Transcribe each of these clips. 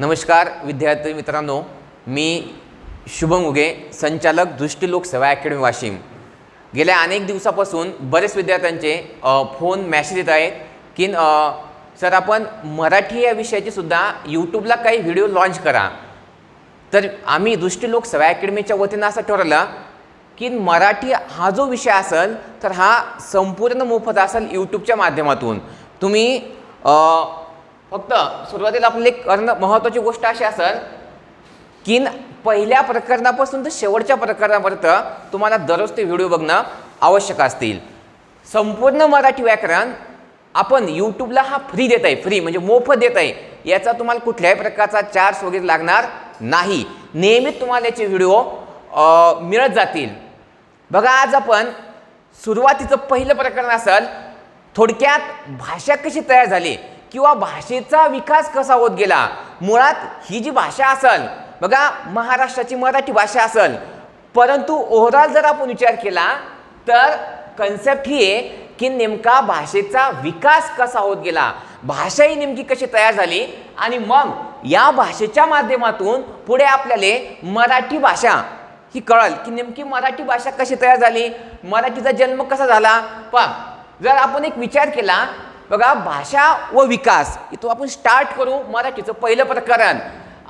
नमस्कार विद्यार्थी मित्रांनो, मी शुभम उगे, संचालक दृष्टिलोक सेवा अकॅडमी वाशिम। गेल्या अनेक दिवसापासून बरेच विद्यार्थ्यांचे फोन मेसेज येत आहेत की सर आपण मराठी या विषयाची सुद्धा यूट्यूबला काही व्हिडिओ लॉन्च करा। तर आम्ही दृष्टिलोक सेवा अकॅडमीच्या वतीनं असं ठरवलं की मराठी हा जो विषय असेल तर हा संपूर्ण मोफत असेल यूट्यूबच्या माध्यमातून। तुम्ही फक्त सुरुवातीला आपल्याला एक करणं महत्त्वाची गोष्ट अशी असेल की पहिल्या प्रकरणापासून तर शेवटच्या प्रकरणापर्यंत तुम्हाला दररोज ते व्हिडिओ बघणं आवश्यक असतील। संपूर्ण मराठी व्याकरण आपण यूट्यूबला हा फ्री देत आहे, फ्री म्हणजे मोफत देत आहे। याचा तुम्हाला कुठल्याही प्रकारचा चार्ज वगैरे लागणार नाही, नियमित तुम्हाला याचे व्हिडिओ मिळत जातील। बघा, आज आपण सुरुवातीचं पहिलं प्रकरण असेल थोडक्यात भाषा कशी तयार झाली किंवा भाषेचा विकास कसा होत गेला। मुळात ही जी भाषा असेल, बघा महाराष्ट्राची मराठी भाषा असेल, परंतु ओव्हरऑल जर आपण विचार केला तर कन्सेप्ट ही आहे की नेमका भाषेचा विकास कसा होत गेला, भाषा ही नेमकी कशी तयार झाली आणि मग या भाषेच्या माध्यमातून पुढे आपल्याला मराठी भाषा ही कळल की नेमकी मराठी भाषा कशी तयार झाली, मराठीचा जन्म कसा झाला। पण जर आपण एक विचार केला, बघा भाषा व विकास, इथं आपण स्टार्ट करू मराठीचं पहिलं प्रकरण।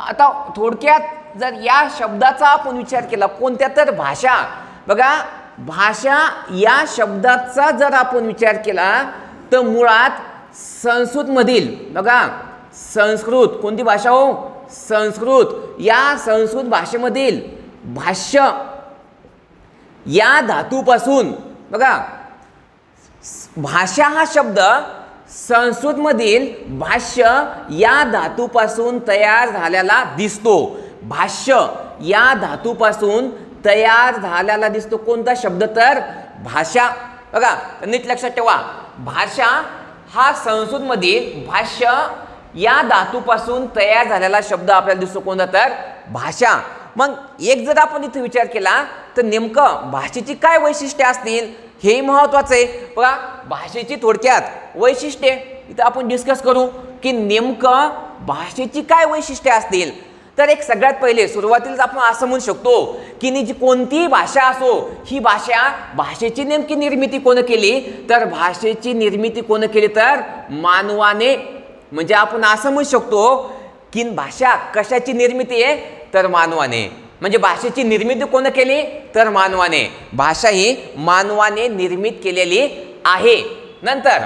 आता थोडक्यात जर या शब्दाचा आपण विचार केला, कोणत्या तर भाषा, बघा भाषा या शब्दाचा जर आपण विचार केला तर मुळात संस्कृत मधील, बघा संस्कृत, कोणती भाषा हो, संस्कृत, या संस्कृत भाषेमधील भाष्य या धातूपासून, बघा भाषा हा शब्द संस्कृत मधील भाष्य या धातूपासून तयार झालेला दिसतो। भाष्य या धातूपासून तयार झालेला दिसतो कोणता शब्द, तर भाषा। बघा नीट लक्षात ठेवा, भाषा हा संस्कृत मधील भाष्य या धातूपासून तयार झालेला शब्द आपल्याला दिसतो कोणता, तर भाषा। मग एक जर आपण इथे विचार केला तर नेमकं भाषेची काय वैशिष्ट्ये असतील हे महत्त्वाचं आहे। बघा भाषेची थोडक्यात वैशिष्ट्ये इथं आपण डिस्कस करू की नेमकं भाषेची काय वैशिष्ट्ये असतील। तर एक सगळ्यात पहिले सुरुवातीलाच आपण असं म्हणू शकतो की जी कोणती भाषा असो, ही भाषेची नेमकी निर्मिती कोण केली, तर भाषेची निर्मिती कोण केली, तर मानवाने। म्हणजे आपण असं म्हणू शकतो की भाषा कशाची निर्मिती आहे, तर मानवाने। म्हणजे भाषेची निर्मिती कोण केली, तर मानवाने। भाषा ही मानवाने निर्मित केलेली आहे। नंतर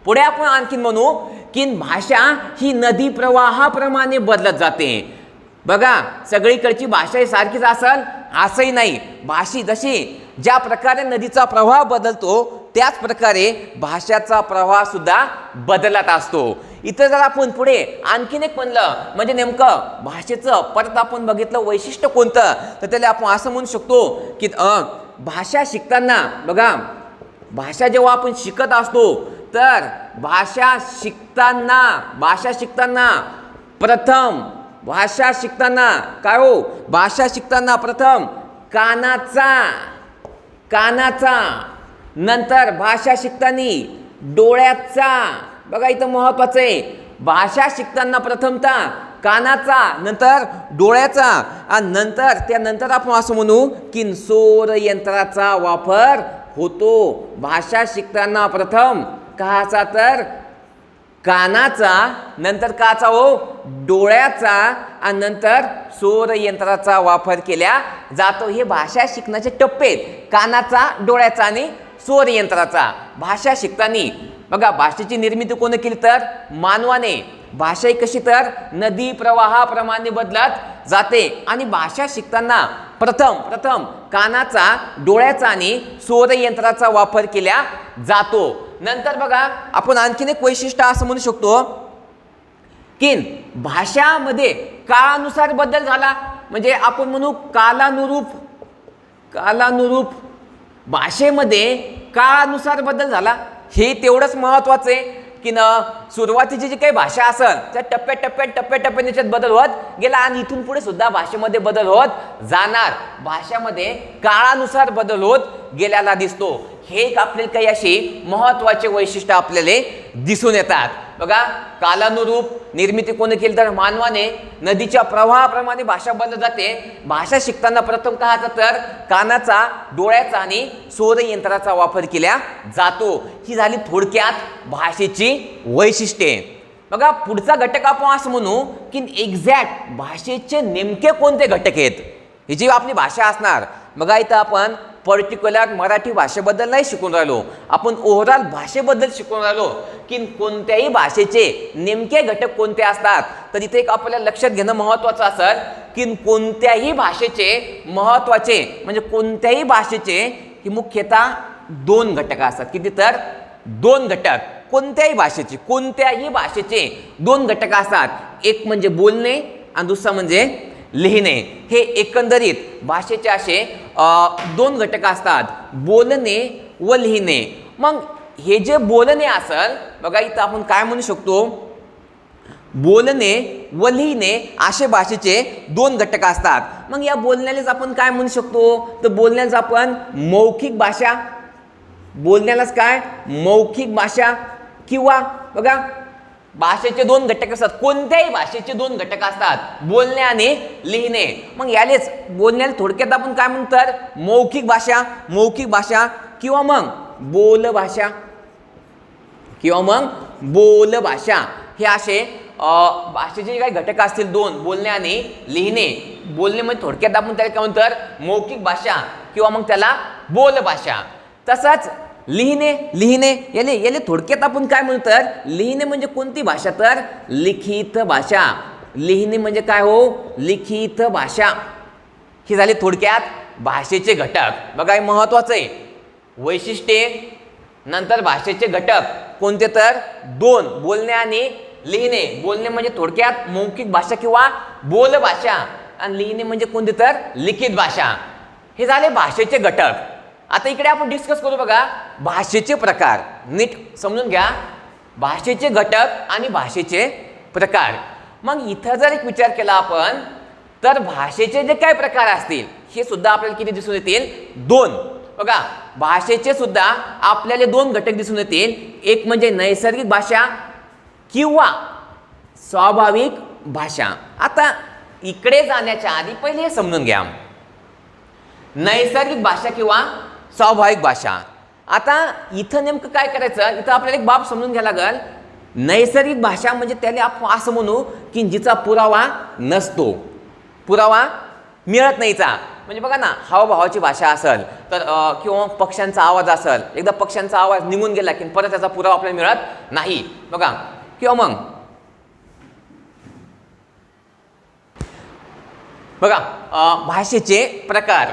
पुढे आपण आणखीन म्हणू की भाषा ही नदी प्रवाहाप्रमाणे बदलत जाते। बघा सगळीकडची भाषा ही सारखीच असेल असंही नाही, भाषी जशी ज्या प्रकारे नदीचा प्रवाह बदलतो त्याच प्रकारे भाषाचा प्रवाह सुद्धा बदलत असतो। इथं जर आपण पुढे आणखीन एक म्हणलं म्हणजे नेमकं भाषेचं परत आपण बघितलं वैशिष्ट्य कोणतं, तर त्याला आपण असं म्हणू शकतो की भाषा शिकताना, बघा भाषा जेव्हा आपण शिकत असतो तर भाषा शिकताना काय हो, भाषा शिकताना प्रथम कानाचा, नंतर भाषा शिकताना डोळ्याचा। बघा इथं महत्वाचं आहे, भाषा शिकताना प्रथमतः कानाचा, नंतर डोळ्याचा आणि त्यानंतर आपण असं म्हणू की सौर यंत्राचा वापर होतो। भाषा शिकताना प्रथम काचा, तर कानाचा, नंतर काचा हो, डोळ्याचा आणि नंतर सौर यंत्राचा वापर केला जातो। हे भाषा शिकण्याचे टप्पे आहेत, कानाचा, डोळ्याचा आणि सौर यंत्राचा। भाषा शिकताना बघा भाषेची निर्मिती कोण केली, तर मानवाने। भाषा ही कशी, तर नदी प्रवाहाप्रमाणे बदलत जाते आणि भाषा शिकताना प्रथम कानाचा, डोळ्याचा आणि सौर यंत्राचा वापर केला जातो। नंतर बघा आपण आणखीन एक वैशिष्ट्य असं म्हणू शकतो की भाषामध्ये काळानुसार बदल झाला। म्हणजे आपण म्हणू कालानुरूप भाषेमध्ये काळानुसार बदल झाला। हे तेवढंच महत्वाचं आहे की सुरुवातीची जी काही भाषा असेल त्या टप्प्याटप्प्याने त्याच्यात बदल होत गेला आणि इथून पुढे सुद्धा भाषेमध्ये बदल होत जाणार। भाषेमध्ये काळानुसार बदल होत गेलेला दिसतो। हे एक आपल्याला काही अशी महत्त्वाचे वैशिष्ट्य आपल्याला दिसून येतात। बघा, कालानुरूप निर्मिती कोणी केली तर मानवाने. नदीच्या प्रवाहाप्रमाणे भाषा बदलत जाते. भाषा शिकताना प्रथम काय होतं तर कानाचा, डोळ्याचा आणि स्वर यंत्राचा वापर केला जातो. ही झाली थोडक्यात भाषेची वैशिष्ट्ये. बघा, पुढचा घटक आपण असं म्हणू की एक्झॅक्ट भाषेचे नेमके कोणते घटक आहेत, ही जी आपली भाषा असणार. बघा, इथं आपण पर्टिक्युलर मराठी भाषेबद्दल नाही शिकून राहिलो, आपण ओव्हरऑल भाषेबद्दल शिकून राहिलो की कोणत्याही भाषेचे नेमके घटक कोणते असतात. तर इथे एक आपल्याला लक्षात घेणं महत्त्वाचं असेल की कोणत्याही भाषेचे महत्त्वाचे म्हणजे कोणत्याही भाषेचे ही मुख्यतः 2 घटक असतात. किती तर 2 घटक. कोणत्याही भाषेचे 2 घटक असतात. एक म्हणजे बोलणे आणि दुसरा म्हणजे लिहिणे. हे एकंदरीत भाषेचे असे 2 घटक असतात, बोलणे व लिहिणे. मग हे जे बोलणे असेल, बघा इथं आपण काय म्हणू शकतो, बोलणे व लिहिणे असे भाषेचे 2 घटक असतात. मग या बोलण्यालाच आपण काय म्हणू शकतो तर बोलण्यालाच आपण मौखिक भाषा, बोलण्यालाच काय मौखिक भाषा किंवा बघा भाषेचे 2 घटक असतात. कोणत्याही भाषेचे 2 घटक असतात, बोलणे आणि लिहिणे. मग यालेच बोलण्याला थोडक्यात आपण काय म्हणतात मौखिक भाषा किंवा मग बोलभाषा हे असे भाषेचे काही घटक असतील 2, बोलणे आणि लिहिणे. बोलणे म्हणजे थोडक्यात आपण त्याला काय म्हणतात मौखिक भाषा किंवा मग त्याला बोलभाषा. तसंच लिहिणे याले थोडक्यात आपण काय म्हणतात, लिहिणे म्हणजे कोणती भाषा तर लिखित भाषा. लिहिणे म्हणजे काय हो, लिखित भाषा. हे झाले थोडक्यात भाषेचे घटक. बघा, हे महत्वाचं आहे. वैशिष्ट्ये नंतर भाषेचे घटक कोणते तर 2, बोलणे आणि लिहिणे. बोलणे म्हणजे थोडक्यात मौखिक भाषा किंवा बोलभाषा आणि लिहिणे म्हणजे कोणते तर लिखित भाषा. हे झाले भाषेचे घटक. आता इकडे आपण डिस्कस करू. बघा, भाषेचे प्रकार नीट समजून घ्या. भाषेचे घटक आणि भाषेचे प्रकार. मग इथं जर एक विचार केला आपण तर भाषेचे जे काय प्रकार असतील हे सुद्धा आपल्याला किती दिसून येतील 2. बघा, भाषेचे सुद्धा आपल्याला 2 घटक दिसून येतील. एक म्हणजे नैसर्गिक भाषा किंवा स्वाभाविक भाषा. आता इकडे जाण्याच्या आधी पहिले हे समजून घ्या, नैसर्गिक भाषा किंवा स्वाभाविक भाषा. आता इथं नेमकं काय करायचं, इथं आपल्याला एक बाब समजून घ्यायला लागेल. नैसर्गिक भाषा म्हणजे त्याला आपण असं म्हणू की जिचा पुरावा नसतो, पुरावा मिळत नाहीचा. म्हणजे बघा ना, हावभावाची भाषा असेल तर किंवा पक्ष्यांचा आवाज असेल, एकदा पक्ष्यांचा आवाज निघून गेला की परत त्याचा पुरावा आपल्याला मिळत नाही. बघा, किंवा मग बघा भाषेचे प्रकार.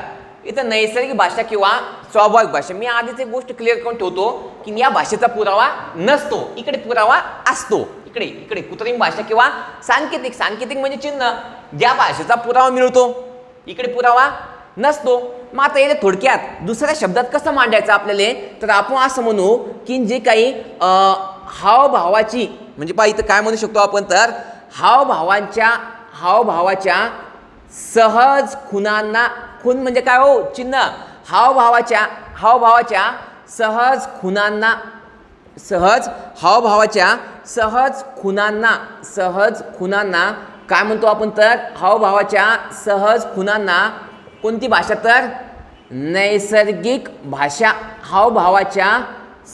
इथं नैसर्गिक भाषा किंवा स्वाभाविक भाषा. मी आधीच एक गोष्ट क्लिअर करून ठेवतो की या भाषेचा पुरावा नसतो, इकडे पुरावा असतो. इकडे कृत्रिम भाषा किंवा सांकेतिक म्हणजे चिन्ह, ज्या भाषेचा पुरावा मिळतो इकडे पुरावा नसतो. मग आता याला थोडक्यात दुसऱ्या शब्दात कसं मांडायचं आपल्याला तर आपण असं म्हणू की जे काही हावभावाची म्हणजे पहा इथं काय म्हणू शकतो आपण तर हावभावाच्या सहज खुणांना, खून म्हणजे काय हो चिन्ह, हावभावाच्या सहज खुणांना काय म्हणतो आपण तर हावभावाच्या सहज खुणांना कोणती भाषा तर नैसर्गिक भाषा. हावभावाच्या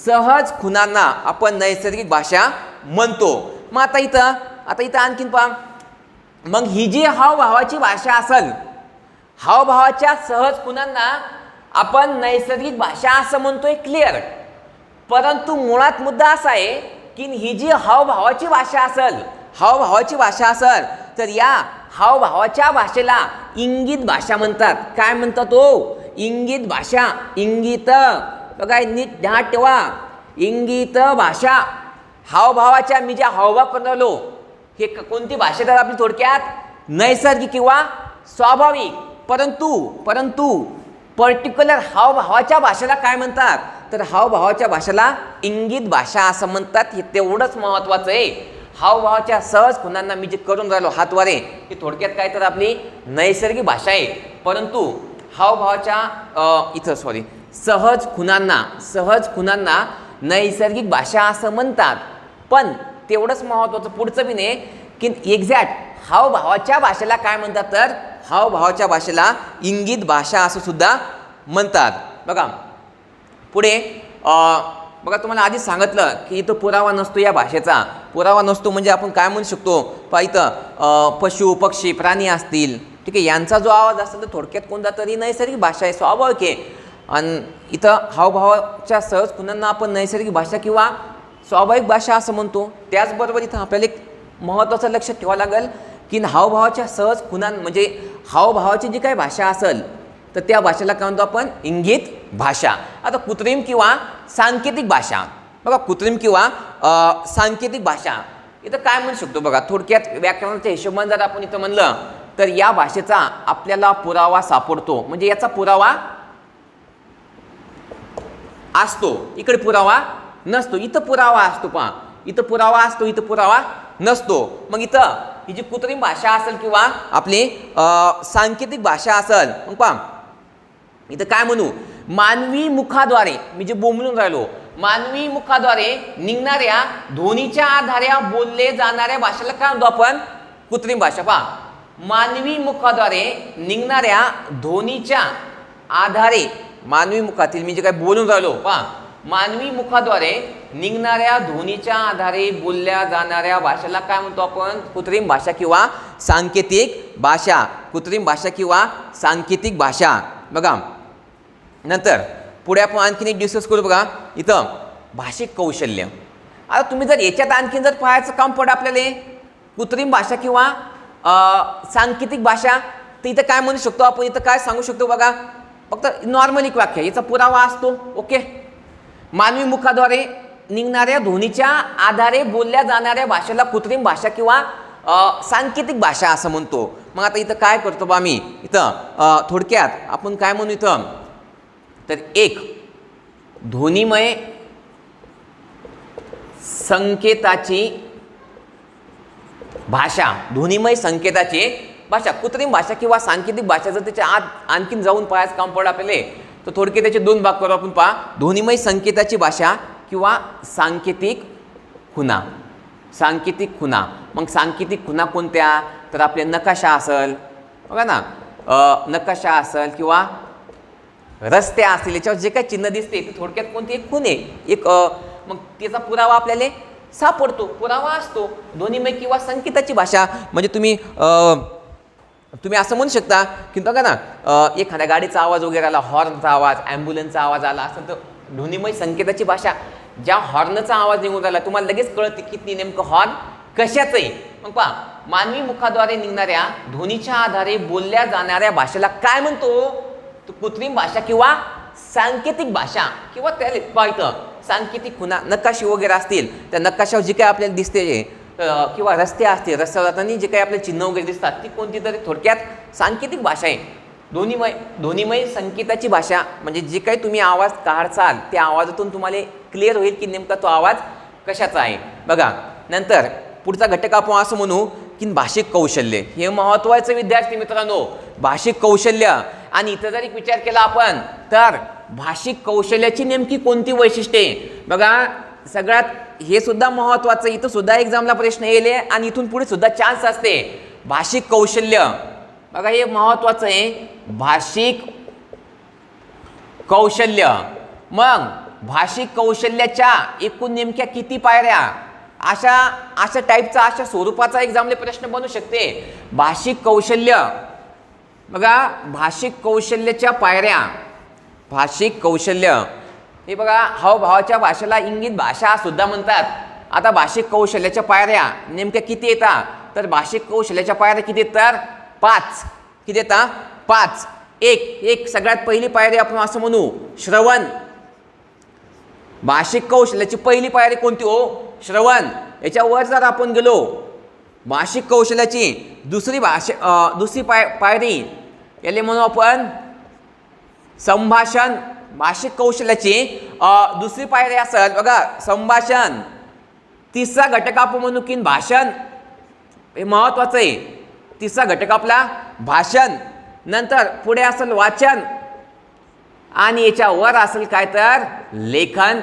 सहज खुणांना आपण नैसर्गिक भाषा म्हणतो. मग आता इथं आणखीन पहा, मग ही जी हावभावाची भाषा असेल, हावभावाच्या सहज खुणांना आपण नैसर्गिक भाषा असं म्हणतोय, क्लिअर. परंतु मुळात मुद्दा असा आहे की ही जी हावभावाची भाषा असेल तर या हावभावाच्या भाषेला इंगित भाषा म्हणतात. काय म्हणतात तो इंगित भाषा. इंगित, बघा नीट ध्यानात ठेवा, इंगित भाषा. हावभावाच्या मी ज्या हावभाव करून राहिलो हे कोणती भाषा तर आपली थोडक्यात नैसर्गिक किंवा स्वाभाविक. परंतु पर्टिक्युलर हावभावाच्या भाषेला काय म्हणतात तर हावभावाच्या भाषेला इंगित भाषा असं म्हणतात. हे तेवढंच महत्वाचं आहे. हावभावाच्या सहज खुणांना मी जे करून राहिलो हातवारे हे थोडक्यात काय तर आपली नैसर्गिक भाषा आहे. परंतु हावभावाच्या सहज खुणांना नैसर्गिक भाषा असं म्हणतात. पण तेवढंच महत्त्वाचं पुढचं बी नाही की एक्झॅक्ट हावभावाच्या भाषेला काय म्हणतात, तर हावभावाच्या भाषेला इंगित भाषा असं सुद्धा म्हणतात. बघा पुढे बघा तुम्हाला आधीच सांगितलं की इथं पुरावा नसतो, या भाषेचा पुरावा नसतो म्हणजे आपण काय म्हणू शकतो पहा, इथं पशु पक्षी प्राणी असतील, ठीक आहे, यांचा जो आवाज असेल तर थोडक्यात कोणता तरी नैसर्गिक भाषा आहे, स्वाभाविक आहे. आणि इथं हावभावाच्या सहज खुणांना आपण नैसर्गिक भाषा किंवा स्वाभाविक भाषा असं म्हणतो. त्याचबरोबर इथं आपल्याला एक महत्त्वाचं लक्षात ठेवावं लागेल की हावभावाच्या सहज खुणां म्हणजे हावभावाची जी काही भाषा असेल तर त्या भाषेला काय म्हणतो आपण, इंगित भाषा. आता कृत्रिम किंवा सांकेतिक भाषा, बघा कृत्रिम किंवा सांकेतिक भाषा इथं काय म्हणू शकतो बघा, थोडक्यात व्याकरणाच्या हिशोबाने जर आपण इथं म्हणलं तर या भाषेचा आपल्याला पुरावा सापडतो, म्हणजे याचा पुरावा असतो, इकडे पुरावा नसतो. इथं पुरावा असतो पहा, इथं पुरावा असतो, इथं पुरावा नसतो. मग इथं ही जी कृत्रिम भाषा असेल किंवा आपली सांकेतिक भाषा असेल, मग पहा इथं काय म्हणू, मानवी मुखाद्वारे, मी जे बोंबलून राहिलो, मानवी मुखाद्वारे निघणाऱ्या ध्वनीच्या आधारे बोलले जाणाऱ्या भाषेला काय म्हणतो आपण, कृत्रिम भाषा. पहा मानवी मुखाद्वारे निघणाऱ्या ध्वनीच्या आधारे, मानवी मुखातील मी जे काय बोलून राहिलो पहा, मानवी मुखाद्वारे निघणाऱ्या ध्वनीच्या आधारे बोलल्या जाणाऱ्या भाषेला काय म्हणतो आपण, कृत्रिम भाषा किंवा सांकेतिक भाषा. कृत्रिम भाषा किंवा सांकेतिक भाषा. बघा नंतर पुढे आपण आणखीन एक डिस्कस करू. बघा इथं भाषिक कौशल्य. आता तुम्ही जर याच्यात आणखीन जर पाहायचं काम पड आपल्याला कृत्रिम भाषा किंवा सांकेतिक भाषा, तर इथं काय म्हणू शकतो आपण, इथं काय सांगू शकतो बघा, फक्त नॉर्मल एक वाक्य, याचा पुरावा असतो. ओके, मानवी मुखाद्वारे निघणाऱ्या ध्वनीच्या आधारे बोलल्या जाणाऱ्या भाषेला कृत्रिम भाषा किंवा सांकेतिक भाषा असं म्हणतो. मग आता इथं काय करतो बा मी, इथं थोडक्यात आपण काय म्हणू इथं, तर एक ध्वनिमय संकेताची भाषा, ध्वनिमय संकेताची भाषा. कृत्रिम भाषा किंवा सांकेतिक भाषा जर त्याच्या आत आणखीन जाऊन पाहायचं काम पडलं आपल्याला तर थोडक्यात त्याचे दोन भाग करू आपण. पहा ध्वनिमय संकेताची भाषा किंवा सांकेतिक खुणा. सांकेतिक खुणा, मग सांकेतिक खुणा कोणत्या, तर आपले नकाशा असेल बघा ना, नकाशा असेल किंवा रस्ते असतील, याच्यावर जे काही चिन्ह दिसते ते थोडक्यात कोणती एक खूण आहे, एक मग त्याचा पुरावा आपल्याला सापडतो, पुरावा असतो. ध्वनिमय किंवा संकेताची भाषा म्हणजे तुम्ही असं म्हणू शकता की बघा ना, एखाद्या गाडीचा आवाज वगैरे आला, हॉर्नचा आवाज, ॲम्ब्युलन्सचा आवाज आला असेल तर ध्वनिमय संकेताची भाषा, ज्या हॉर्नचा आवाज निघून राहिला तुम्हाला लगेच कळते की ती नेमकं हॉर्न कशाचं आहे. मग पहा मानवी मुखाद्वारे निघणाऱ्या ध्वनीच्या आधारे बोलल्या जाणाऱ्या भाषेला काय म्हणतो, तो कृत्रिम भाषा किंवा सांकेतिक भाषा. किंवा त्याला पाहिजे सांकेतिक खुणा, नकाशे वगैरे असतील, त्या नकाशावर जी काही आपल्याला दिसते किंवा रस्ते असतील, रस्त्यावर जाताना जे काही आपले चिन्ह वगैरे दिसतात ती कोणती तरी थोडक्यात सांकेतिक भाषा आहे. ध्वनिमय संकेताची भाषा म्हणजे जे काही तुम्ही आवाज काढचाल त्या आवाजातून तुम्हाला क्लिअर होईल की नेमका तो आवाज कशाचा आहे. बघा नंतर पुढचा घटक आपण असं म्हणू की भाषिक कौशल्य. हे महत्त्वाचं विद्यार्थी मित्रांनो, भाषिक कौशल्य. आणि इथं जर एक विचार केला आपण तर भाषिक कौशल्याची नेमकी कोणती वैशिष्ट्ये, बघा सगळ्यात हे सुद्धा महत्त्वाचं, इथं सुद्धा एक्झामला प्रश्न येईल आणि इथून पुढे सुद्धा चान्स असते. भाषिक कौशल्य बघा हे महत्त्वाचं आहे, भाषिक कौशल्य. मग भाषिक कौशल्याच्या एकूण नेमक्या किती पायऱ्या, अशा टाईपचा, अशा स्वरूपाचा एक्झामले प्रश्न बनू शकते. भाषिक कौशल्य बघा, भाषिक कौशल्याच्या पायऱ्या, भाषिक कौशल्य हे बघा हावभावाच्या भाषेला इंगित भाषा सुद्धा म्हणतात. आता भाषिक कौशल्याच्या पायऱ्या नेमक्या किती येतात, तर भाषिक कौशल्याच्या पायऱ्या किती आहेत, तर 5. किती येतात, 5. एक सगळ्यात पहिली पायरी आपण असं म्हणू श्रवण. भाषिक कौशल्याची पहिली पायरी कोणती हो, श्रवण. याच्यावर जर आपण गेलो भाषिक कौशल्याची दुसरी पायरी याला म्हणू आपण संभाषण. भाषिक कौशल्याची दुसरी पायरी असेल बघा संभाषण. तिसरा घटक आपण म्हणू की भाषण, हे महत्त्वाचं आहे. तिसरा घटक आपला भाषण. नंतर पुढे असेल वाचन आणि याच्यावर असेल काय तर लेखन.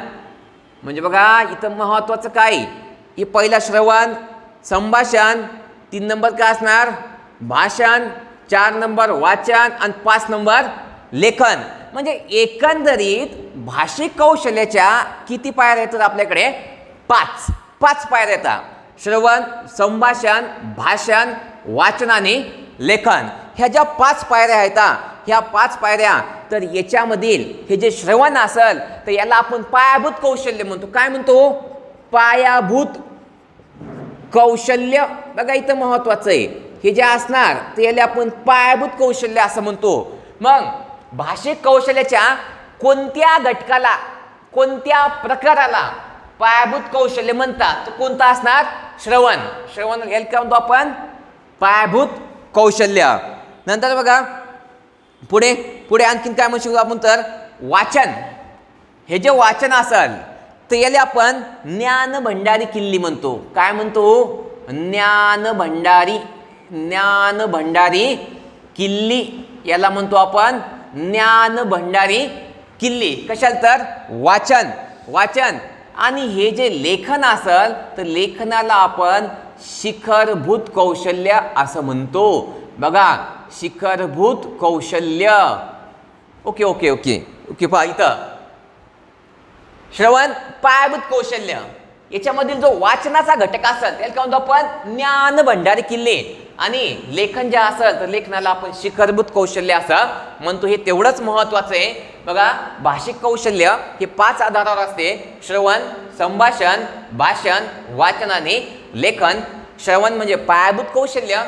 म्हणजे बघा इथं महत्त्वाचं काय, हे पहिला श्रवण, संभाषण, 3 नंबर काय असणार भाषण, 4 नंबर वाचन आणि 5 नंबर लेखन. म्हणजे एकंदरीत भाषिक कौशल्याच्या किती पायऱ्या येतात आपल्याकडे 5 पायऱ्या येतात. श्रवण, संभाषण, भाषण, वाचन आणि लेखन. ह्या ज्या 5 पायऱ्या आहेत ह्या 5 पायऱ्या, तर याच्यामधील हे जे श्रवण असेल तर याला आपण पायाभूत कौशल्य म्हणतो. काय म्हणतो पायाभूत कौशल्य. बघा इथं महत्वाचं आहे, हे जे असणार ते याला आपण पायाभूत कौशल्य असं म्हणतो. मग भाषिक कौशल्याच्या कोणत्या घटकाला कोणत्या प्रकाराला पायाभूत कौशल्य म्हणतात तर कोणता असणार श्रवण. श्रवण याला काय म्हणतो आपण पायाभूत कौशल्य. नंतर बघा पुढे पुढे आणखीन काय म्हणू शकतो आपण तर वाचन. हे जे वाचन असेल तर याला आपण ज्ञान भंडारी किल्ली म्हणतो. काय म्हणतो ज्ञान भंडारी किल्ली याला म्हणतो आपण ज्ञान भंडारी किल्ली. कशाला तर वाचन. आणि हे जे लेखन असेल तर लेखनाला आपण शिखरभूत कौशल्य असं म्हणतो. बघा शिखरभूत कौशल्य. ओके ओके ओके ओके पहा इथं श्रवण पायाभूत कौशल्य, याच्यामधील जो वाचनाचा घटक असेल त्याला काय म्हणतो आपण ज्ञान भंडारी किल्ले. आणि लेखन जे असेल तर लेखनाला आपण शिखरभूत कौशल्य असं म्हणतो. हे तेवढंच महत्वाचं आहे. बघा भाषिक कौशल्य हे 5 आधारावर असते. श्रवण, संभाषण, भाषण, वाचन आणि लेखन. श्रवण म्हणजे पायाभूत कौशल्य,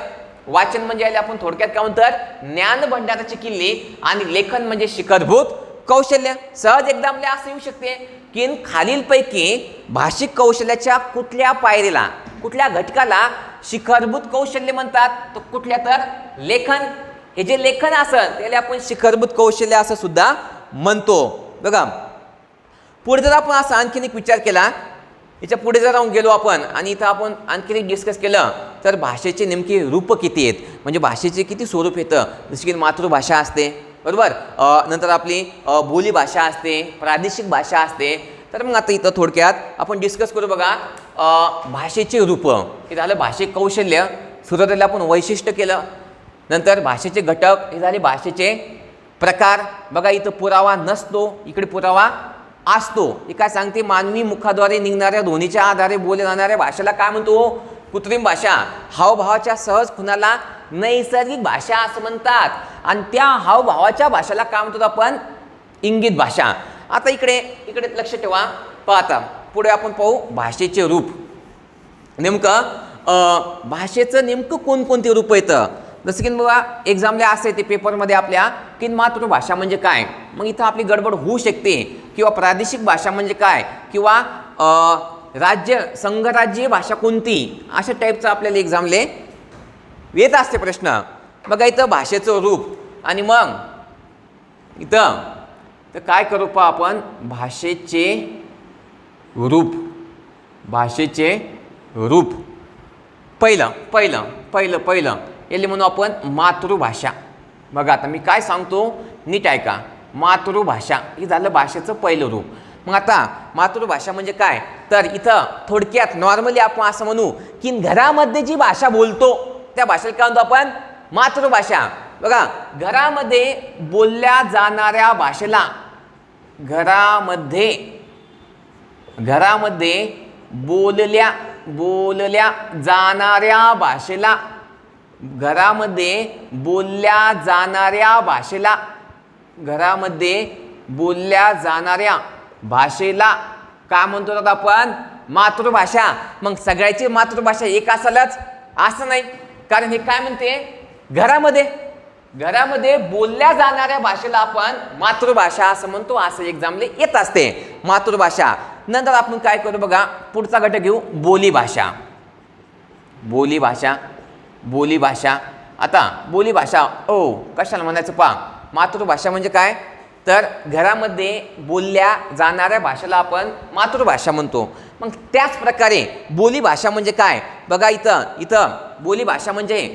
वाचन म्हणजे याला आपण थोडक्यात काय म्हणतात ज्ञान भंडाराची किल्ली, आणि लेखन म्हणजे शिखरभूत कौशल्य. सहज एकदम असं येऊ शकते की खालीलपैकी भाषिक कौशल्याच्या कुठल्या पायरीला कुठल्या घटकाला शिखरभूत कौशल्य म्हणतात तर कुठल्या तर लेखन. हे जे लेखन असेल त्याला आपण शिखरभूत कौशल्य असं सुद्धा म्हणतो. बघा पुढे जर आपण असं आणखीन एक विचार केला, याच्या पुढे जर राहून गेलो आपण आणि इथं आपण आणखीन एक डिस्कस केलं तर भाषेचे नेमके रूप किती आहेत, म्हणजे भाषेचे किती स्वरूप येतं. जसं की मातृभाषा असते बरोबर, नंतर आपली बोली भाषा असते, प्रादेशिक भाषा असते. तर मग आता इथं थोडक्यात आपण डिस्कस करू. बघा भाषेचे रूप हे झालं भाषिक कौशल्य. सुरुवातीला आपण वैशिष्ट्य केलं, नंतर भाषेचे घटक हे झाले भाषेचे प्रकार. बघा इथं पुरावा नसतो, इकडे पुरावा असतो. हे काय सांगते मानवी मुखाद्वारे निघणाऱ्या ध्वनीच्या आधारे बोलल्या जाणाऱ्या भाषेला काय म्हणतो कृत्रिम भाषा. हावभावाच्या सहज खुणाला नैसर्गिक भाषा असं म्हणतात, आणि त्या हावभावाच्या भाषेला काय म्हणतो आपण इंगित भाषा. आता इकडे लक्ष ठेवा. पाहता पुढे आपण पाहू भाषेचे रूप. नेमकं भाषेचं नेमकं कोणकोणते रूप येतं. जसं की बघा एक्झामला असं येते पेपरमध्ये आपल्या की मातृभाषा म्हणजे काय, मग इथं आपली गडबड होऊ शकते. किंवा प्रादेशिक भाषा म्हणजे काय, किंवा राज्य संघराज्यीय भाषा कोणती, अशा टाईपचं आपल्याला एक्झामले येत असते प्रश्न. बघा इथं भाषेचं रूप, आणि मग इथं तर काय करू पहा आपण भाषेचे रूप. पहिलं याला म्हणू आपण मातृभाषा. बघा आता मी काय सांगतो नीट ऐका. मातृभाषा हे झालं भाषेचं पहिलं रूप. मग आता मातृभाषा म्हणजे काय तर इथं थोडक्यात नॉर्मली आपण असं म्हणू की घरामध्ये जी भाषा बोलतो त्या भाषेला काय म्हणतो आपण मातृभाषा. बघा घरामध्ये बोलल्या जाणाऱ्या भाषेला घरामध्ये बोलल्या जाणाऱ्या भाषेला काय म्हणतो आपण मातृभाषा. मग सगळ्याची मातृभाषा एक असेलच असं नाही, कारण हे काय म्हणते घरामध्ये बोलल्या जाणाऱ्या भाषेला आपण मातृभाषा असं म्हणतो. असं एक्झामले येत असते मातृभाषा. नंतर आपण काय करू बघा पुढचा घटक घेऊ बोलीभाषा. आता बोलीभाषा कशाला म्हणायचं पहा. मातृभाषा म्हणजे काय तर घरामध्ये बोलल्या जाणाऱ्या भाषेला आपण मातृभाषा म्हणतो. मग त्याच प्रकारे बोलीभाषा म्हणजे काय बघा इथं बोलीभाषा म्हणजे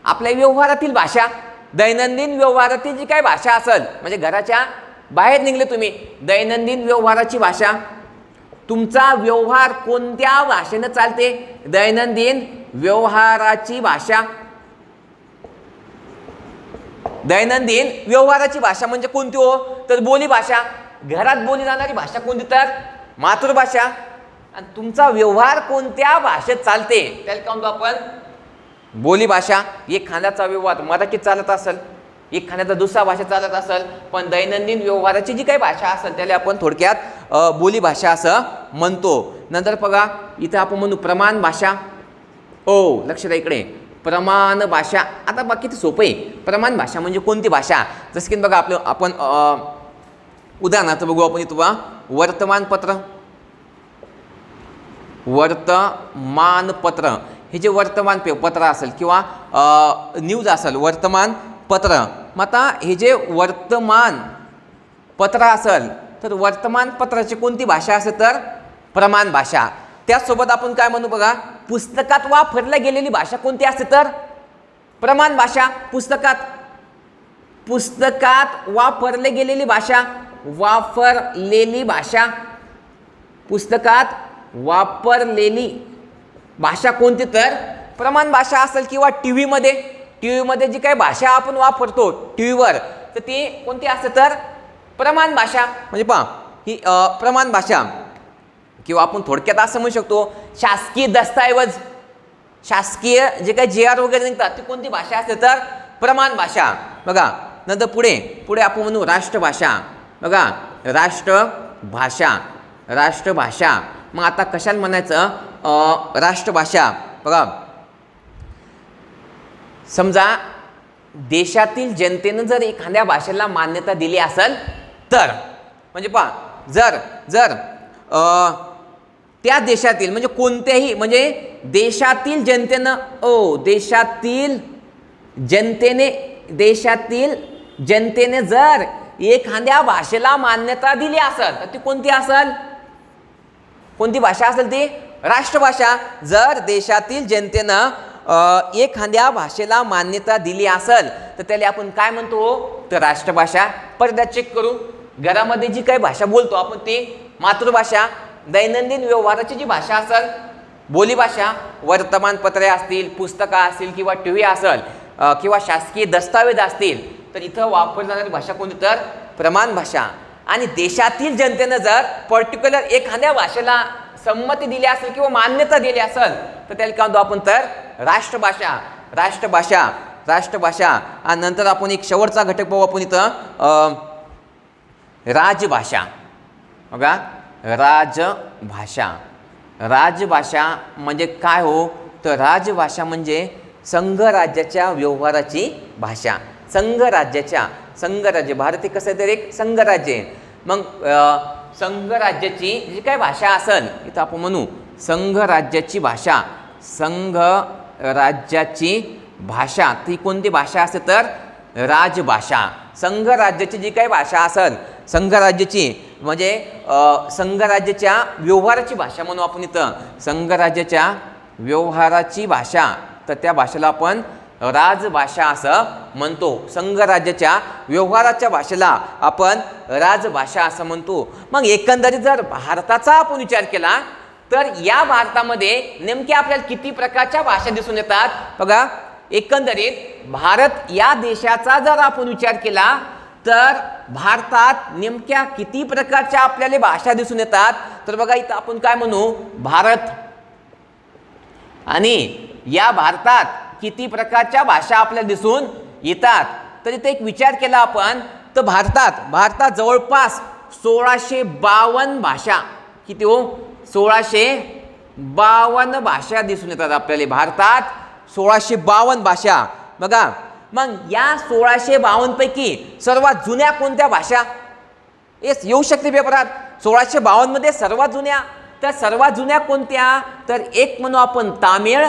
आपल्या व्यवहारातील भाषा, दैनंदिन व्यवहारातील जी काय भाषा असेल, म्हणजे घराच्या बाहेर निघले तुम्ही दैनंदिन व्यवहाराची भाषा, तुमचा व्यवहार कोणत्या भाषेनं चालते? दैनंदिन व्यवहाराची भाषा. दैनंदिन व्यवहाराची भाषा म्हणजे कोणती हो? तर बोली भाषा. घरात बोली जाणारी भाषा कोणती? तर मातृभाषा. आणि तुमचा व्यवहार कोणत्या भाषेत चालते त्याला काय म्हणतो आपण? बोली भाषा. एखाद्याचा व्यवहार मराठीत चालत असेल, एखाद्याचा दुसरा भाषा चालत असेल, पण दैनंदिन व्यवहाराची जी काही भाषा असेल त्याला आपण थोडक्यात बोली भाषा असं म्हणतो. नंतर बघा इथं आपण म्हणू प्रमाण भाषा. ओ लक्ष द्या इकडे, प्रमाण भाषा. आता बघा किती सोपं आहे. प्रमाण भाषा म्हणजे कोणती भाषा? जसं की बघा आपण उदाहरणार्थ बघू आपण इथं बघा वर्तमानपत्र. वर्तमानपत्र हे जे वर्तमानपत्र असेल किंवा न्यूज असेल वर्तमानपत्र. मग आता हे जे वर्तमानपत्र असेल तर वर्तमानपत्राची कोणती भाषा असेल? तर प्रमाण भाषा. त्याचसोबत आपण काय म्हणू बघा, पुस्तकात वापरल्या गेलेली भाषा कोणती असते? तर प्रमाण भाषा. पुस्तकात वापरली गेलेली भाषा. वापरलेली भाषा. पुस्तकात वापरलेली भाषा कोणती? तर प्रमाण भाषा असेल. किंवा टीव्हीमध्ये जी काही भाषा आपण वापरतो टीव्हीवर तर ती कोणती असते? तर प्रमाण भाषा. म्हणजे पहा ही प्रमाण भाषा. किंवा आपण थोडक्यात असं म्हणू शकतो शासकीय दस्तऐवज, शासकीय जे काही JR वगैरे निघतात ती कोणती भाषा असते? तर प्रमाण भाषा. बघा नंतर पुढे आपण म्हणू राष्ट्रभाषा. बघा राष्ट्रभाषा. मग आता कशाला म्हणायचं राष्ट्रभाषा? बघा समजा देशातील जनतेनं जर एखाद्या भाषेला मान्यता दिली असेल तर, म्हणजे पहा जर त्या देशातील म्हणजे कोणत्याही म्हणजे देशातील जनतेने जर एखाद्या भाषेला मान्यता दिली असेल तर ती कोणती असेल? कोणती भाषा असेल? ती राष्ट्रभाषा. जर देशातील जनतेनं एखाद्या भाषेला मान्यता दिली असेल तर त्याला आपण काय म्हणतो? तर राष्ट्रभाषा. परत चेक करू. घरामध्ये जी काही भाषा बोलतो आपण ती मातृभाषा. दैनंदिन व्यवहाराची जी भाषा असेल बोलीभाषा. वर्तमानपत्रे असतील, पुस्तकं असतील किंवा टीव्ही असेल किंवा शासकीय दस्तावेज असतील तर इथं वापरली जाणारी भाषा कोणती? तर प्रमाण भाषा. आणि देशातील जनतेनं जर पर्टिक्युलर एखाद्या भाषेला संमती दिली असेल किंवा मान्यता दिली असेल तर त्याला काय म्हणतो आपण? तर राष्ट्रभाषा. आणि नंतर आपण एक शेवटचा घटक पाहू आपण इथं राजभाषा. बघा राजभाषा म्हणजे काय हो? तर राजभाषा म्हणजे संघराज्याच्या व्यवहाराची भाषा. संघराज्य भारत कसं तर एक संघराज्य आहे. मग संघराज्याची जी काही भाषा असेल इथं आपण म्हणू संघराज्याची भाषा ती कोणती भाषा असते? तर राजभाषा. संघराज्याची जी काही भाषा असेल संघराज्याची म्हणजे संघराज्याच्या व्यवहाराची भाषा म्हणू आपण इथं. संघराज्याच्या व्यवहाराची भाषा तर त्या भाषेला आपण राजभाषा असं म्हणतो. संघराज्याच्या व्यवहाराच्या भाषेला आपण राजभाषा असं म्हणतो. मग एकंदरीत जर भारताचा आपण विचार केला तर या भारतामध्ये नेमक्या आपल्याला किती प्रकारच्या भाषा दिसून येतात? बघा एकंदरीत भारत या देशाचा जर आपण विचार केला तर भारतात नेमक्या किती प्रकारच्या आपल्याला भाषा दिसून येतात? तर बघा इथं आपण काय म्हणू भारत. आणि या भारतात किती प्रकारच्या भाषा आपल्याला दिसून येतात? तर इथे एक विचार केला आपण तर भारतात जवळपास 1652 भाषा. किती हो? 1652 भाषा दिसून येतात आपल्याला भारतात. 1652 भाषा. बघा मग या 1652 पैकी सर्वात जुन्या कोणत्या भाषा? येऊ शकते पेपरात. 1652 मध्ये सर्वात जुन्या तर सर्वात जुन्या कोणत्या? तर एक म्हणू आपण तामिळ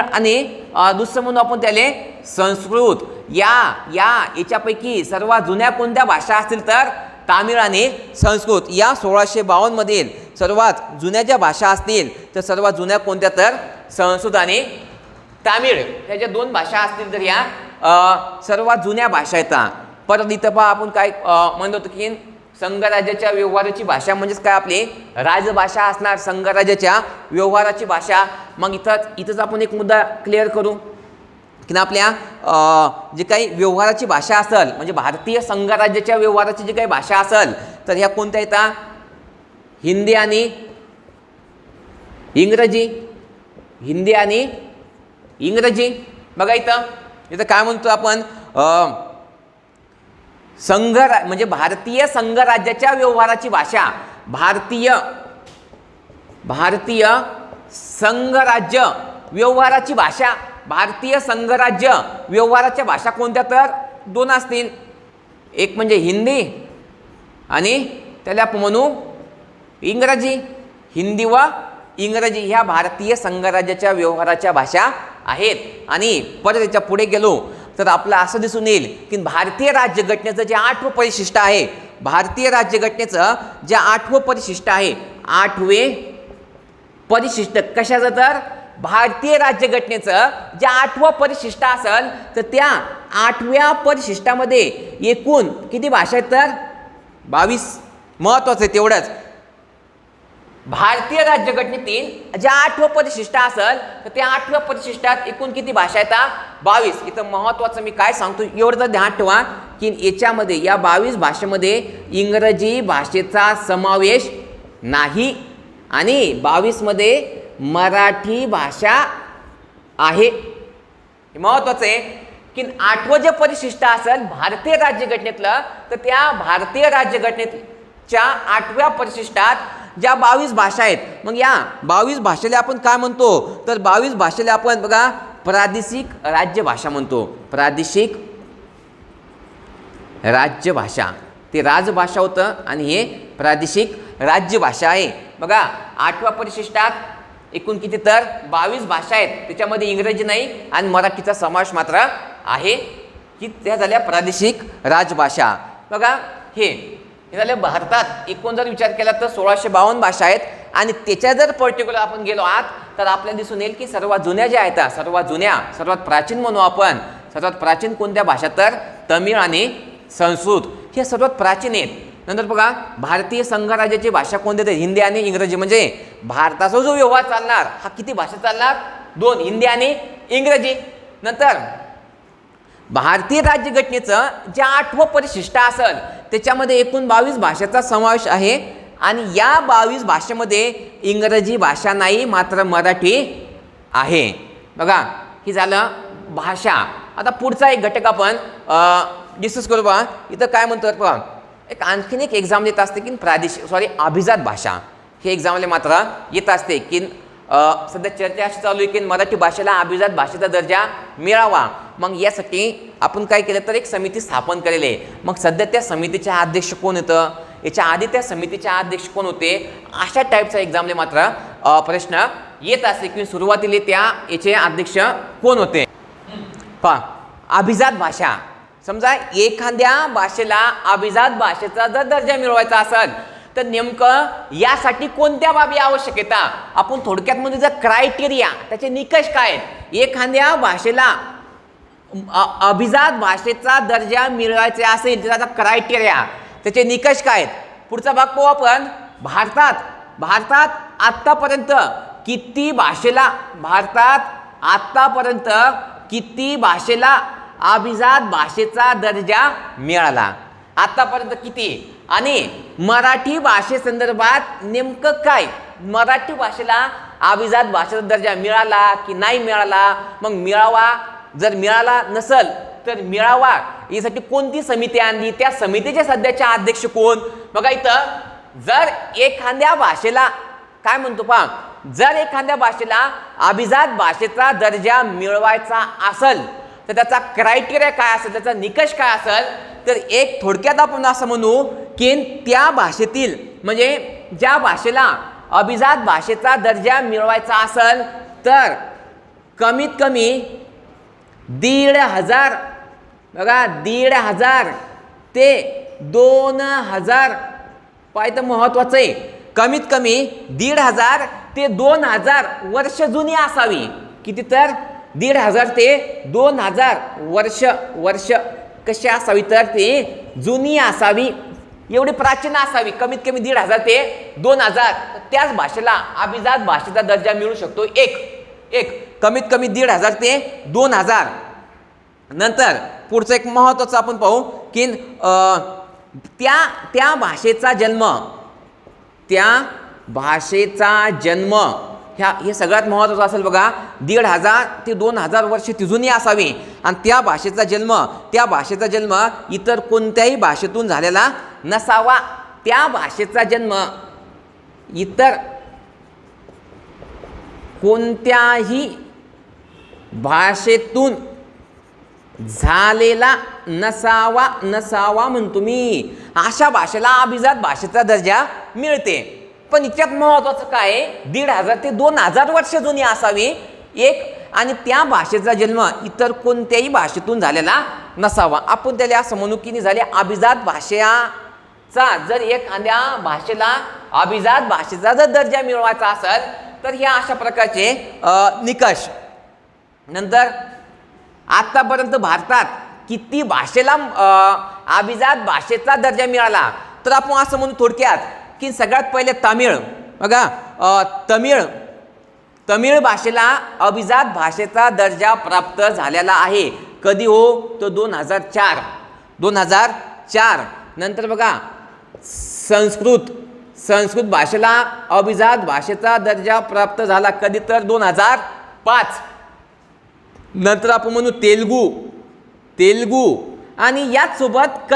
आणि दुसरं म्हणू आपण त्याला संस्कृत. याच्यापैकी सर्वात जुन्या कोणत्या भाषा असतील? तर तामिळ आणि संस्कृत. या 1652 मधील सर्वात जुन्या ज्या भाषा असतील तर सर्वात जुन्या कोणत्या? तर संस्कृत आणि तामिळ. ह्या ज्या दोन भाषा असतील तर या सर्वात जुन्या भाषा येतात. परत इथं पहा आपण काय म्हणत होतो की संघराज्याच्या व्यवहाराची भाषा म्हणजेच काय आपली राजभाषा असणार, संघराज्याच्या व्यवहाराची भाषा. मग इथंच आपण एक मुद्दा क्लिअर करू की ना, आपल्या जे काही व्यवहाराची भाषा असेल म्हणजे भारतीय संघराज्याच्या व्यवहाराची जी काही भाषा असेल तर ह्या कोणत्या येतात, हिंदी आणि इंग्रजी. हिंदी आणि इंग्रजी. बघा इथं काय म्हणतो आपण, म्हणजे भारतीय संघराज्याच्या व्यवहाराची भाषा, भारतीय संघराज्य व्यवहाराची भाषा. भारतीय संघराज्य व्यवहाराच्या भाषा कोणत्या, तर दोन असतील, एक म्हणजे हिंदी आणि त्याला आपण म्हणू इंग्रजी. हिंदी व इंग्रजी ह्या भारतीय संघराज्याच्या व्यवहाराच्या भाषा आहेत. आणि परत त्याच्या पुढे गेलो तर आपलं असं दिसून येईल की भारतीय राज्यघटनेचं जे 8वं परिशिष्ट आहे, भारतीय राज्यघटनेचं जे 8वं परिशिष्ट आहे, 8वे परिशिष्ट कशाचं, तर भारतीय राज्यघटनेचं जे 8वं परिशिष्ट असेल तर त्या 8व्या परिशिष्टामध्ये एकूण किती भाषा आहेत, तर 22. महत्वाचं आहे तेवढंच. भारतीय राज्यघटनेतील जे 8वं परिशिष्ट असेल तर त्या 8व्या परिशिष्टात एकूण किती भाषा आहेत, 22. इथं महत्वाचं मी काय सांगतो एवढं तर ध्यान ठेवा की याच्यामध्ये या 22 भाषेमध्ये इंग्रजी भाषेचा समावेश नाही आणि 22 मध्ये मराठी भाषा आहे. महत्वाचं आहे की 8वं जे परिशिष्ट असेल भारतीय राज्यघटनेतलं तर त्या भारतीय राज्यघटनेच्या 8व्या परिशिष्टात ज्या 22 भाषा आहेत, मग या 22 भाषेला आपण काय म्हणतो, तर 22 भाषेला आपण बघा प्रादेशिक राज्यभाषा म्हणतो. प्रादेशिक राज्यभाषा, ते राजभाषा होतं आणि हे प्रादेशिक राज्यभाषा आहे. बघा 8व्या परिशिष्टात एकूण किती, तर 22 भाषा आहेत, त्याच्यामध्ये इंग्रजी नाही आणि मराठीचा समावेश मात्र आहे, की त्या झाल्या प्रादेशिक राजभाषा. बघा हे झाले भारतात एकूण जर विचार केला तर 1652 भाषा आहेत आणि त्याच्या जर पर्टिक्युलर आपण गेलो आत तर आपल्याला दिसून येईल की सर्वात जुन्या ज्या आहेत, सर्वात प्राचीन म्हणू आपण, सर्वात प्राचीन कोणत्या भाषा, तर तमिळ आणि संस्कृत हे सर्वात प्राचीन आहेत. नंतर बघा भारतीय संघराज्याची भाषा कोणत्या आहेत, हिंदी आणि इंग्रजी. म्हणजे भारताचा जो व्यवहार चालणार हा किती भाषा चालणार, 2, हिंदी आणि इंग्रजी. नंतर भारतीय राज्यघटनेचं जे 8वं परिशिष्ट असेल त्याच्यामध्ये एकूण 22 भाषेचा समावेश आहे आणि या 22 भाषेमध्ये इंग्रजी भाषा नाही, मात्र मराठी आहे. बघा ही झालं भाषा. आता पुढचा एक घटक आपण डिस्कस करू. बघा इथं काय म्हणतो, बघा एक आणखीन एक एक्झाम देत असते की अभिजात भाषा हे एक्झामला मात्र येत असते की सध्या चर्चा अशी चालू आहे की मराठी भाषेला अभिजात भाषेचा दर्जा मिळावा. मग यासाठी आपण काय केलं तर एक समिती स्थापन केलेली आहे. मग सध्या त्या समितीचे अध्यक्ष कोण होतं, याच्या आधी त्या समितीचे अध्यक्ष कोण होते, अशा टाईपचा एक्झामला मात्र प्रश्न येत असते की सुरुवातीला त्या याचे अध्यक्ष कोण होते. पहा अभिजात भाषा, समजा एखाद्या भाषेला अभिजात भाषेचा जर दर्जा मिळवायचा असेल तर नेमकं यासाठी कोणत्या बाबी आवश्यक येतात, आपण थोडक्यात म्हणजे जर क्रायटेरिया त्याचे निकष काय आहेत, एखाद्या भाषेला अभिजात भाषेचा दर्जा मिळवायचा असेल त्याचा क्रायटेरिया त्याचे निकष काय आहेत. पुढचा भाग पाहू आपण. भारतात आतापर्यंत किती भाषेला अभिजात भाषेचा दर्जा मिळाला, आतापर्यंत किती, आणि मराठी भाषेसंदर्भात नेमकं काय, मराठी भाषेला अभिजात भाषेचा दर्जा मिळाला की नाही मिळाला, मग मिळावा, जर मिळाला नसल तर मिळावा यासाठी कोणती समिती आणली, त्या समितीचे सध्याचे अध्यक्ष कोण. बघा इथं जर एखाद्या भाषेला काय म्हणतो पहा, जर एखाद्या भाषेला अभिजात भाषेचा दर्जा मिळवायचा असेल तर त्याचा क्रायटेरिया काय असेल, त्याचा निकष काय असेल, तर एक थोडक्यात आपण असं म्हणू की त्या भाषेतील म्हणजे ज्या भाषेला अभिजात भाषेचा दर्जा मिळवायचा असेल तर कमीत कमी 1,500, बघा 1,500 ते 2,000, पाहिजे महत्वाचं आहे, कमीत कमी 1,500 ते 2,000 वर्ष जुनी असावी. किती, तर 1,500 ते 2,000 वर्ष कशी असावी, तर ती जुनी असावी. एवढी प्राचीन असावी, कमीत कमी 1500 ते 2000, त्याच भाषेला अभिजात भाषेचा दर्जा मिळू शकतो. कमीत कमी 1500 ते 2000. नंतर पुढचं एक महत्त्वाचं आपण पाहू की त्या भाषेचा जन्म हे सगळ्यात महत्त्वाचं असेल बघा. 1500 ते 2000 वर्ष ती जुनी असावी आणि त्या भाषेचा जन्म इतर कोणत्याही भाषेतून झालेला नसावा. त्या भाषेचा जन्म इतर कोणत्याही भाषेतून झालेला नसावा म्हणतो मी. अशा भाषेला अभिजात भाषेचा दर्जा मिळते. पण इतक्यात महत्वाचं काय आहे, 1500 ते 2000 वर्ष जुनी असावी आणि त्या भाषेचा जन्म इतर कोणत्याही भाषेतून झालेला नसावा. आपण त्याला असं म्हणू की झाले अभिजात भाषेचा जर एखाद्या भाषेला अभिजात भाषेचा जर दर्जा मिळवायचा असेल तर ह्या अशा प्रकारचे निकष. नंतर आतापर्यंत भारतात किती भाषेला अभिजात भाषेचा दर्जा मिळाला, तर आपण असं म्हणू थोडक्यात की सगळ्यात पहिले तमिळ बघा. तमिळ भाषेला अभिजात भाषेचा दर्जा प्राप्त झालेला आहे. कधी हो, तो 2004. नंतर बघा संस्कृत भाषेला अभिजात भाषेचा दर्जा प्राप्त झाला कधी, तर 2005. नंतर आपण म्हणू तेलुगू आणि याच सोबत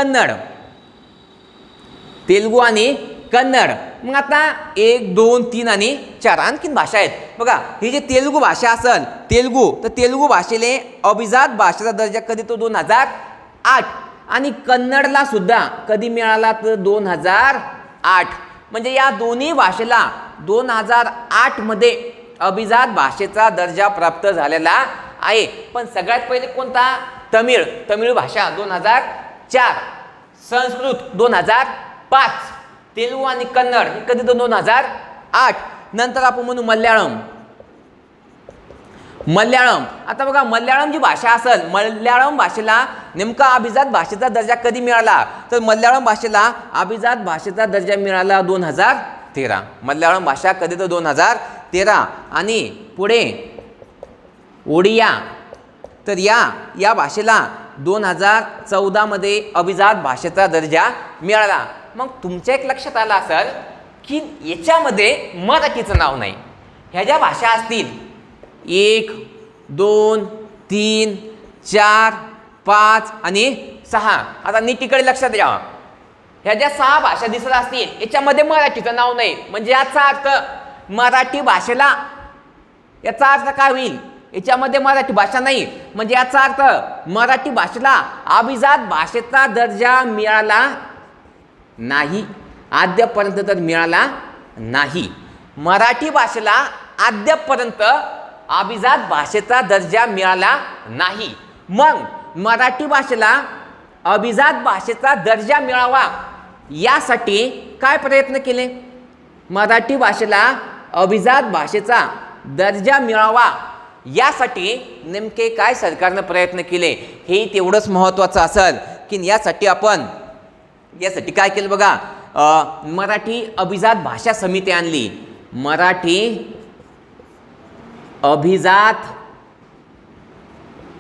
तेलुगू आणि कन्नड. मग आता 1, 2, 3 आणि 4 आणखीन भाषा आहेत बघा. ही जी तेलुगू भाषा असेल तर तेलुगू भाषेले अभिजात भाषेचा दर्जा कधी, तो 2008. आणि कन्नडला सुद्धा कधी मिळाला, तर 2008. म्हणजे या दोन्ही भाषेला 2008 मध्ये अभिजात भाषेचा दर्जा प्राप्त झालेला आहे. पण सगळ्यात पहिले कोणता? तमिळ भाषा 2004, संस्कृत 2005, तेलुगू आणि कन्नड हे कधी, 2008. नंतर आपण म्हणू मल्याळम. आता बघा मल्याळम जी भाषा असेल, मल्याळम भाषेला नेमका अभिजात भाषेचा दर्जा कधी मिळाला, तर मल्याळम भाषेला अभिजात भाषेचा दर्जा मिळाला 2013. मल्याळम भाषा कधी, तर 2013. आणि पुढे ओडिया, तर या भाषेला 2014 मध्ये अभिजात भाषेचा दर्जा मिळाला. मग तुमच्या एक लक्षात आलं असेल की याच्यामध्ये मराठीचं नाव नाही. ह्या ज्या भाषा असतील 1, 2, 3, 4, 5 आणि 6, आता नीट तिकडे लक्षात द्या. ह्या ज्या 6 भाषा दिसत असतील याच्यामध्ये मराठीचं नाव नाही. म्हणजे याचा अर्थ मराठी भाषेला, याचा अर्थ काय होईल, याच्यामध्ये मराठी भाषा नाही. म्हणजे याचा अर्थ मराठी भाषेला अभिजात भाषेचा दर्जा मिळाला नाही, अद्यापर्यंत तर मिळाला नाही. मराठी भाषेला अद्यापर्यंत अभिजात भाषेचा दर्जा मिळाला नाही. मग मराठी भाषेला अभिजात भाषेचा दर्जा मिळावा यासाठी काय प्रयत्न केले? मराठी भाषेला अभिजात भाषेचा दर्जा मिळावा यासाठी नेमके काय सरकारनं प्रयत्न केले हे तेवढंच महत्त्वाचं असेल की यासाठी काय केलं बघा. मराठी अभिजात भाषा समिती आणली. मराठी अभिजात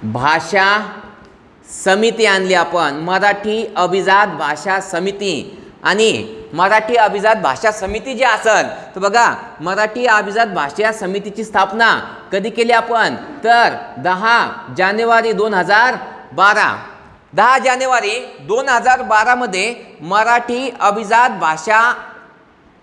भाषा समिती आणली आपण. मराठी अभिजात भाषा समिती. आणि मराठी अभिजात भाषा समिती जी असेल तर बघा मराठी अभिजात भाषा समितीची स्थापना कधी केली आपण, तर 10 जानेवारी 2012. 10 जानेवारी 2012 मध्ये मराठी अभिजात भाषा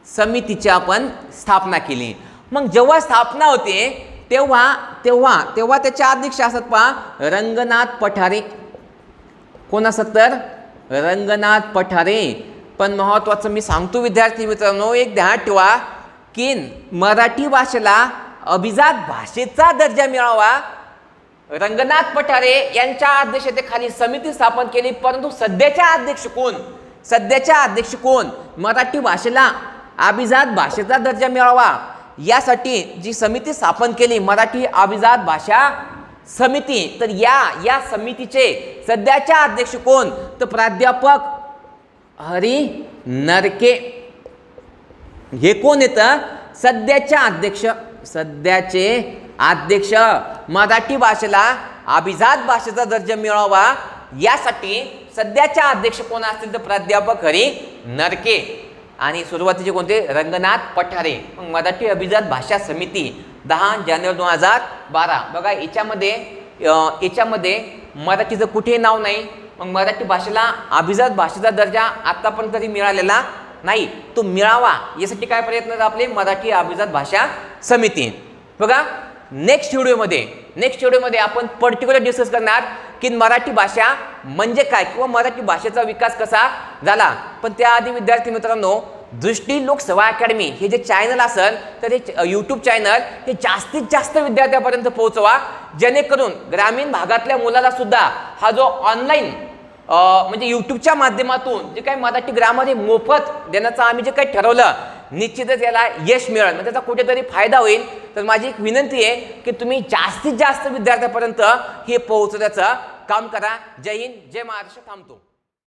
समितीची आपण स्थापना केली. मग जेव्हा स्थापना होते तेव्हा त्याचे अध्यक्ष असतात पहा रंगनाथ पठारे. कोण असतात तर रंगनाथ पठारे. पण महत्त्वाचं मी सांगतो विद्यार्थी मित्रांनो, एक ध्यान ठेवा की मराठी भाषेला अभिजात भाषेचा दर्जा मिळावा रंगनाथ पठारे यांच्या अध्यक्षतेखाली समिती स्थापन केली. परंतु सध्याच्या अध्यक्ष कोण? मराठी भाषेला अभिजात भाषेचा दर्जा मिळावा यासाठी जी समिती स्थापन केली मराठी अभिजात भाषा समिती, तर या समितीचे सध्याच्या अध्यक्ष कोण, तर प्राध्यापक हरी नरके हे कोण येतं? सध्याचे अध्यक्ष. मराठी भाषेला अभिजात भाषेचा दर्जा मिळावा यासाठी सध्याच्या अध्यक्ष कोण असतील तर प्राध्यापक हरी नरके. आणि सुरुवातीचे कोणते? रंगनाथ पठारे. मग मराठी अभिजात भाषा समिती 10 जानेवारी 2012. बघा याच्यामध्ये मराठीचं कुठेही नाव नाही. मग मराठी भाषेला अभिजात भाषेचा दर्जा आतापर्यंत तरी मिळालेला नाही, तो मिळावा यासाठी काय प्रयत्न आपले? मराठी अभिजात भाषा समिती. बघा नेक्स्ट व्हिडिओमध्ये आपण पर्टिक्युलर डिस्कस करणार की मराठी भाषा म्हणजे काय किंवा मराठी भाषेचा विकास कसा झाला. पण त्याआधी विद्यार्थी मित्रांनो, दृष्टी लोकसेवा अकॅडमी हे जे चॅनल असेल तर हे यूट्यूब चॅनल हे जास्तीत जास्त विद्यार्थ्यापर्यंत पोहोचवा, जेणेकरून ग्रामीण भागातल्या मुलाला सुद्धा हा जो ऑनलाईन म्हणजे यूट्यूबच्या माध्यमातून जे काही मराठी ग्रामर हे मोफत देण्याचं आम्ही जे काही ठरवलं, निश्चितच याला यश मिळेल, म्हणजे त्याचा कुठेतरी फायदा होईल. तर माझी एक विनंती आहे की तुम्ही जास्तीत जास्त विद्यार्थ्यापर्यंत हे पोहोचण्याचं काम करा. जय हिंद, जय महाराष्ट्र. थांबतो.